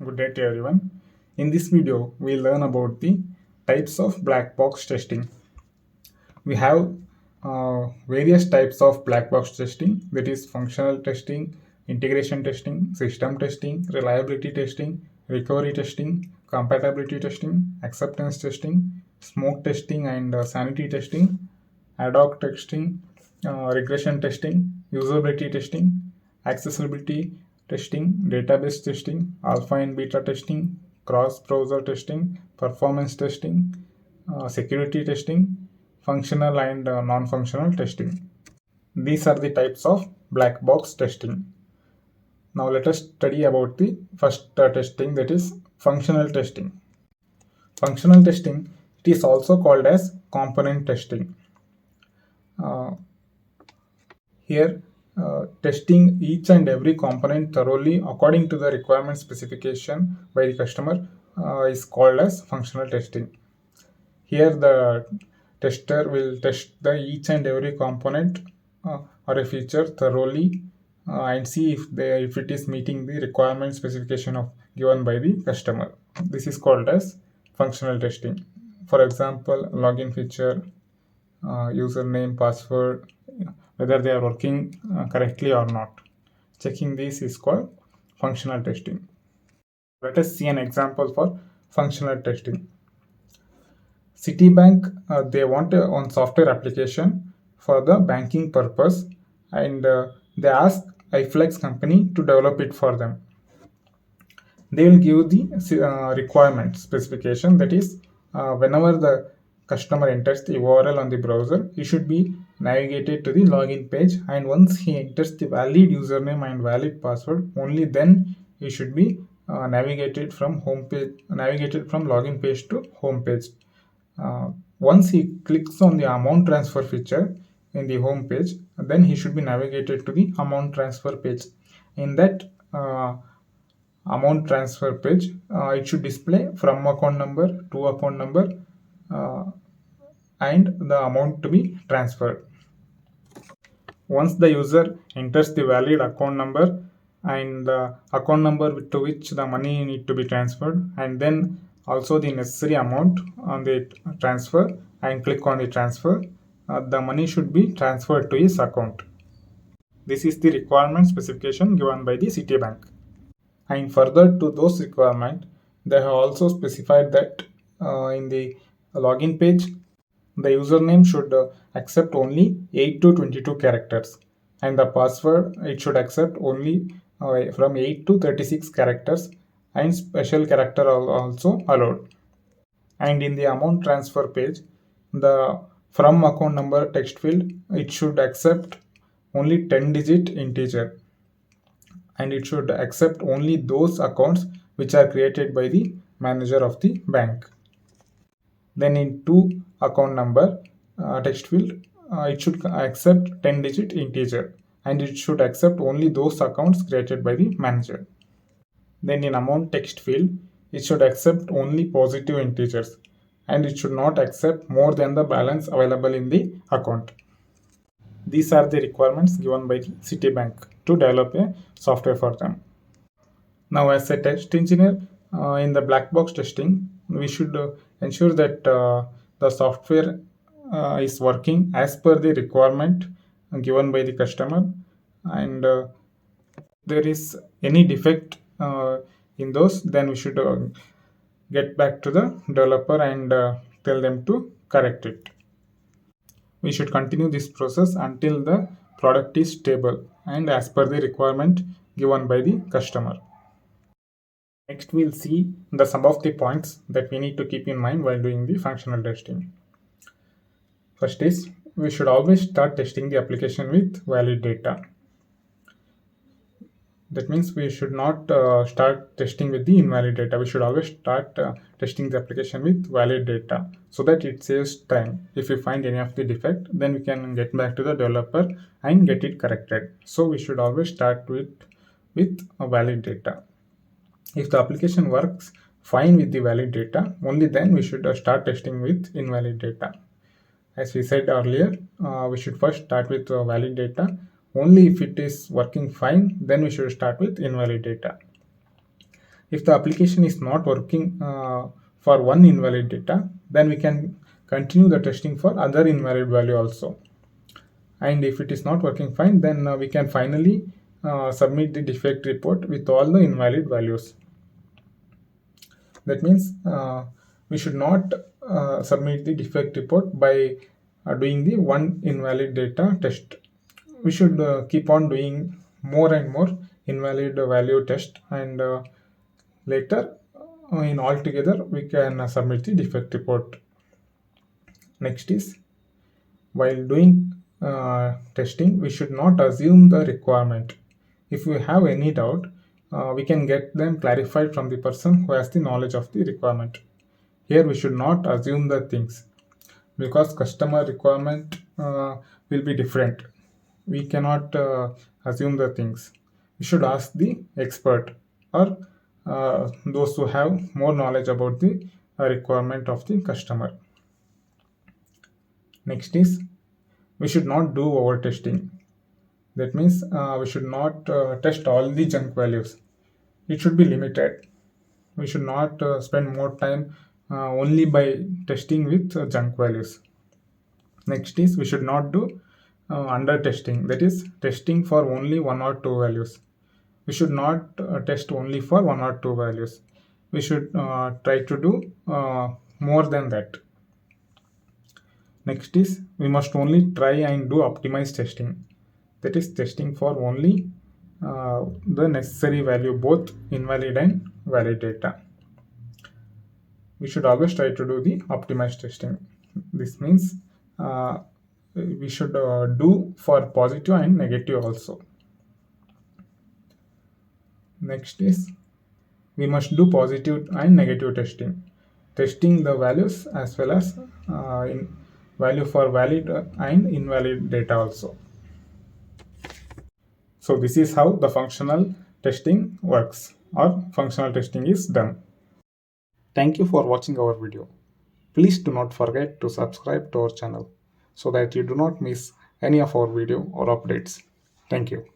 Good day to everyone. In this video, we learn about the types of black box testing. We have various types of black box testing, that is functional testing, integration testing, system testing, reliability testing, recovery testing, compatibility testing, acceptance testing, smoke testing and sanity testing, ad hoc testing, regression testing, usability testing, accessibility testing, database testing, alpha and beta testing, cross-browser testing, performance testing, security testing, functional and non-functional testing. These are the types of black box testing. Now let us study about the first testing, that is functional testing. Functional testing, it is also called as component testing. Here, testing each and every component thoroughly according to the requirement specification by the customer is called as functional testing. Here, the tester will test the each and every component or a feature thoroughly and see if it is meeting the requirement specification of given by the customer. This is called as functional testing. For example, login feature, username, password, whether they are working correctly or not. Checking this is called functional testing. Let us see an example for functional testing. Citibank, they want one software application for the banking purpose, and they ask iFlex company to develop it for them. They will give the requirement specification, that is, whenever the customer enters the URL on the browser, he should be navigated to the login page, and once he enters the valid username and valid password, only then he should be navigated from login page to home page. Once he clicks on the amount transfer feature in the home page, then he should be navigated to the amount transfer page. In that amount transfer page, it should display from account number to account number and the amount to be transferred. Once the user enters the valid account number and the account number to which the money need to be transferred, and then also the necessary amount on the transfer, and click on the transfer, the money should be transferred to his account. This is the requirement specification given by the Citibank. And further to those requirements, they have also specified that in the login page, the username should accept only 8 to 22 characters, and the password, it should accept only from 8 to 36 characters, and special character also allowed. And in the amount transfer page, the from account number text field, it should accept only 10-digit integer, and it should accept only those accounts which are created by the manager of the bank. Then in to account number text field, it should accept 10-digit integer, and it should accept only those accounts created by the manager. Then in amount text field, it should accept only positive integers, and it should not accept more than the balance available in the account. These are the requirements given by the Citibank to develop a software for them. Now, as a test engineer, in the black box testing, we should ensure that the software is working as per the requirement given by the customer, and there is any defect in those, then we should get back to the developer and tell them to correct it. We should continue this process until the product is stable and as per the requirement given by the customer. Next, we'll see some of the points that we need to keep in mind while doing the functional testing. First is, we should always start testing the application with valid data. That means we should not start testing with the invalid data. We should always start testing the application with valid data, so that it saves time. If we find any of the defect, then we can get back to the developer and get it corrected. So we should always start with valid data. If the application works fine with the valid data, only then we should start testing with invalid data. As we said earlier, we should first start with valid data. Only if it is working fine, then we should start with invalid data. If the application is not working for one invalid data, then we can continue the testing for other invalid value also. And if it is not working fine, then we can finally submit the defect report with all the invalid values. That means we should not submit the defect report by doing the one invalid data test. We should keep on doing more and more invalid value test, and later in all together we can submit the defect report. Next is, while doing testing, we should not assume the requirement. If we have any doubt, we can get them clarified from the person who has the knowledge of the requirement. Here we should not assume the things, because customer requirement will be different. We cannot assume the things. We should ask the expert, or those who have more knowledge about the requirement of the customer. Next is, we should not do over testing. That means we should not test all the junk values. It should be limited. We should not spend more time only by testing with junk values. Next is, we should not do under testing, that is testing for only one or two values. We should not test only for one or two values. We should try to do more than that. Next is, we must only try and do optimized testing, that is testing for only the necessary value, both invalid and valid data. We should always try to do the optimized testing. This means we should do for positive and negative also. Next is, we must do positive and negative testing the values as well as in value for valid and invalid data also. So this is how the functional testing works, or functional testing is done. Thank you for watching our video. Please do not forget to subscribe to our channel so that you do not miss any of our video or updates. Thank you.